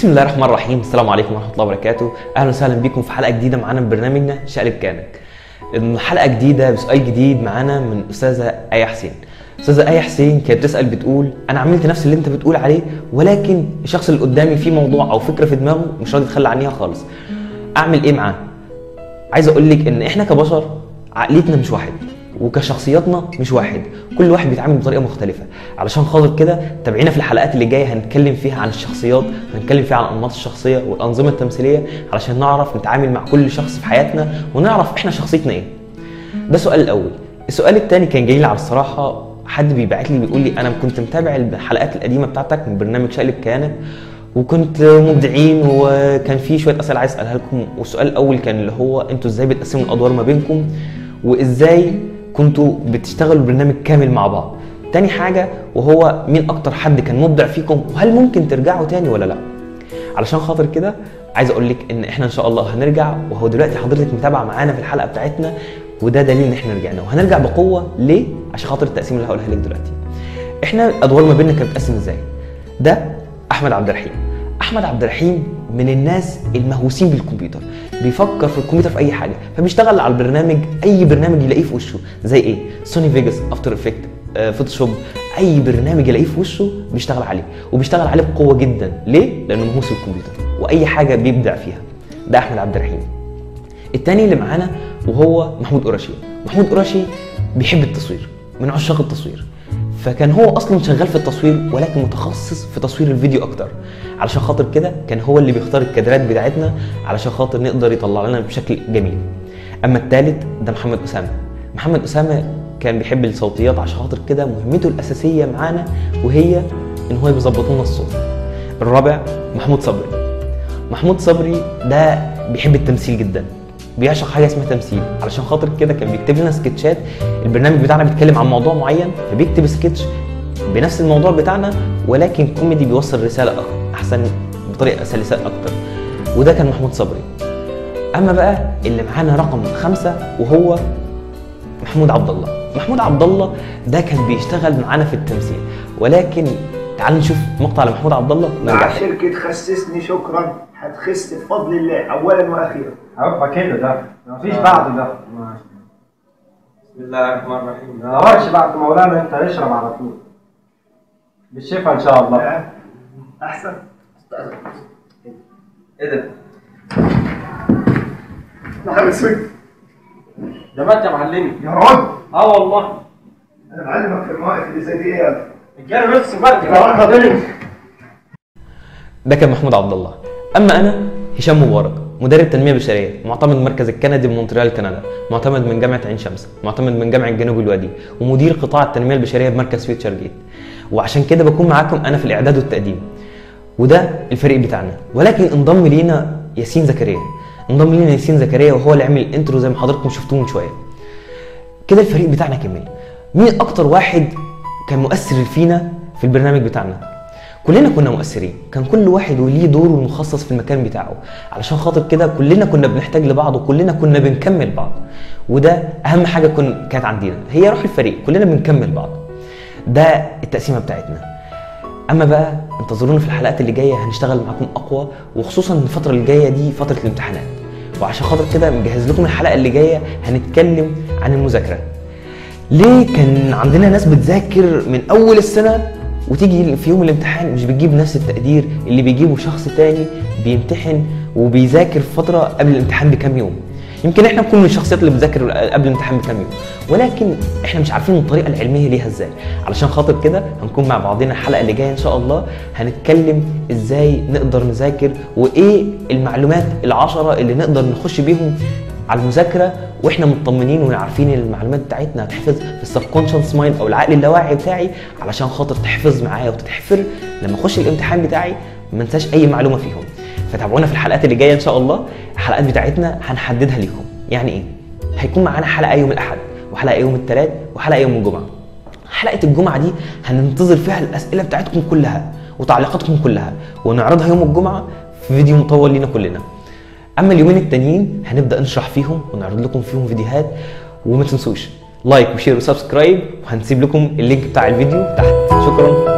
بسم الله الرحمن الرحيم. السلام عليكم ورحمه الله وبركاته. اهلا وسهلا بكم في حلقه جديده معانا من برنامجنا شقلب كانك. حلقه جديده بسؤال جديد معانا من استاذه ايه حسين. استاذه ايه حسين كانت بتسال بتقول انا عملت نفس اللي انت بتقول عليه، ولكن الشخص اللي قدامي فيه موضوع او فكره في دماغه مش راضي يتخلى عنيها خالص. اعمل ايه معاه؟ عايز اقول لك ان احنا كبشر عقليتنا مش واحد وكشخصياتنا مش واحد، كل واحد بيتعامل بطريقه مختلفه. علشان خاطر كده تابعينا في الحلقات اللي جايه، هنتكلم فيها عن الشخصيات، هنتكلم فيها عن انماط الشخصيه والانظمه التمثيليه علشان نعرف نتعامل مع كل شخص في حياتنا ونعرف احنا شخصيتنا ايه. ده السؤال الاول. السؤال الثاني كان جاي لي على الصراحه، حد بيبعت لي بيقول لي انا كنت متابع الحلقات القديمه بتاعتك من برنامج شقلب كيانك وكنت مبدعين وكان في شويه اسئله عايز اسالها لكم. والسؤال الاول كان اللي هو انتوا ازاي بتقسموا الادوار ما بينكم وازاي كنتوا بتشتغلوا البرنامج كامل مع بعض. تاني حاجه وهو مين اكتر حد كان مبدع فيكم وهل ممكن ترجعوا تاني ولا لا. علشان خاطر كده عايز اقول لك ان احنا ان شء الله هنرجع، وهو دلوقتي حضرتك متابعه معانا في الحلقه بتاعتنا وده دليل ان احنا رجعنا وهنرجع بقوه. ليه؟ عشان خاطر التقسيم اللي هقولها لك دلوقتي. احنا الادوار ما بيننا كانت بتتقسم ازاي؟ ده احمد عبد الرحيم. احمد عبد الرحيم من الناس المهووسين بالكمبيوتر، بيفكر في الكمبيوتر في اي حاجه، فبيشتغل على البرنامج اي برنامج يلاقيه في وشه، زي ايه؟ سوني فيجاس، افتر افكت، فوتوشوب، اي برنامج يلاقيه في وشه بيشتغل عليه، وبيشتغل عليه بقوه جدا. ليه؟ لانه مهووس بالكمبيوتر واي حاجه بيبدع فيها. ده احمد عبد الرحيم. الثاني اللي معانا وهو محمود قرشي. محمود قرشي بيحب التصوير، من عشاق التصوير، فكان هو اصلا شغال في التصوير ولكن متخصص في تصوير الفيديو اكتر. علشان خاطر كده كان هو اللي بيختار الكادرات بتاعتنا علشان خاطر نقدر يطلع لنا بشكل جميل. اما الثالث ده محمد اسامه. محمد اسامه كان بيحب الصوتيات، عشان خاطر كده مهمته الاساسيه معانا وهي ان هو بيظبط لنا الصوت. الرابع محمود صبري. محمود صبري ده بيحب التمثيل جدا، بيعشق حاجه اسمها تمثيل. علشان خاطر كده كان بيكتب لنا سكتشات. البرنامج بتاعنا بيتكلم عن موضوع معين فبيكتب سكتش بنفس الموضوع بتاعنا ولكن كوميدي، بيوصل رساله احسن بطريقه سلسه اكتر. وده كان محمود صبري. اما بقى اللي معانا رقم 5 وهو محمود عبد الله. محمود عبد الله ده كان بيشتغل معانا في التمثيل، ولكن تعالوا نشوف مقطع لمحمود عبد الله ونرجع. مع شركة خسسني شكرا، هتخس بفضل الله اولا واخيرا. هيبقى كده ده مفيش بعد ده. بسم الله الرحمن الرحيم. ما نورش بعد مولانا، انت اشرب على طول بالشفا ان شاء الله. احسن. ايه ده؟ نهار اسود ده مات يا معلمي. يا راجل. والله انا معلمك في المواقف اللي زي دي ايه يا الجاري بس بقى ده كان محمود عبد الله. اما انا هشام مبارك، مدرب تنميه بشريه، معتمد المركز الكندي بمونتريال كندا، معتمد من جامعه عين شمس، معتمد من جامعه جنوب الوادي، ومدير قطاع التنميه البشريه بمركز فيوتشر جيت. وعشان كده بكون معاكم انا في الاعداد والتقديم. وده الفريق بتاعنا. ولكن انضم لينا ياسين زكريا. انضم لينا ياسين زكريا وهو اللي عمل الانترو زي ما حضراتكم شفتوه من شويه. كده الفريق بتاعنا كمل. مين اكتر واحد كان مؤثر فينا في البرنامج بتاعنا؟ كلنا كنا مؤثرين، كان كل واحد وليه دوره المخصص في المكان بتاعه. علشان خاطر كده كلنا كنا بنحتاج لبعض وكلنا كنا بنكمل بعض، وده اهم حاجه كانت عندنا، هي روح الفريق، كلنا بنكمل بعض. ده التقسيمه بتاعتنا. اما بقى انتظرونا في الحلقات اللي جايه، هنشتغل معاكم اقوى، وخصوصا الفتره اللي جايه دي فتره الامتحانات. وعشان خاطر كده مجهز لكم الحلقه اللي جايه هنتكلم عن المذاكره. ليه كان عندنا ناس بتذاكر من اول السنه وتيجي في يوم الامتحان مش بتجيب نفس التقدير اللي بيجيبه شخص تاني بيمتحن وبيذاكر فتره قبل الامتحان بكام يوم. يمكن احنا نكون من الشخصيات اللي بتذاكر قبل الامتحان بكام يوم، ولكن احنا مش عارفين الطريقه العلميه ليها ازاي. علشان خاطر كده هنكون مع بعضنا الحلقه اللي جايه ان شاء الله، هنتكلم ازاي نقدر نذاكر وايه المعلومات ال10 اللي نقدر نخش بيهم على المذاكره واحنا مطمنين وعارفين المعلومات بتاعتنا هتحفظ في السبكونشنس مايند او العقل اللاواعي بتاعي، علشان خاطر تحفظ معايا وتتحفر لما اخش الامتحان بتاعي ما انساش اي معلومه فيهم. فتابعونا في الحلقات اللي جايه ان شاء الله. الحلقات بتاعتنا هنحددها لكم. يعني ايه؟ هيكون معانا حلقه يوم الاحد وحلقه يوم الثلاث وحلقه يوم الجمعه. حلقه الجمعه دي هننتظر فيها الاسئله بتاعتكم كلها وتعليقاتكم كلها ونعرضها يوم الجمعه في فيديو مطول لينا كلنا. اما اليومين التانيين هنبدا نشرح فيهم ونعرض لكم فيهم فيديوهات. وما تنسوش لايك وشير وسبسكرايب، وهنسيب لكم اللينك بتاع الفيديو تحت. شكرا.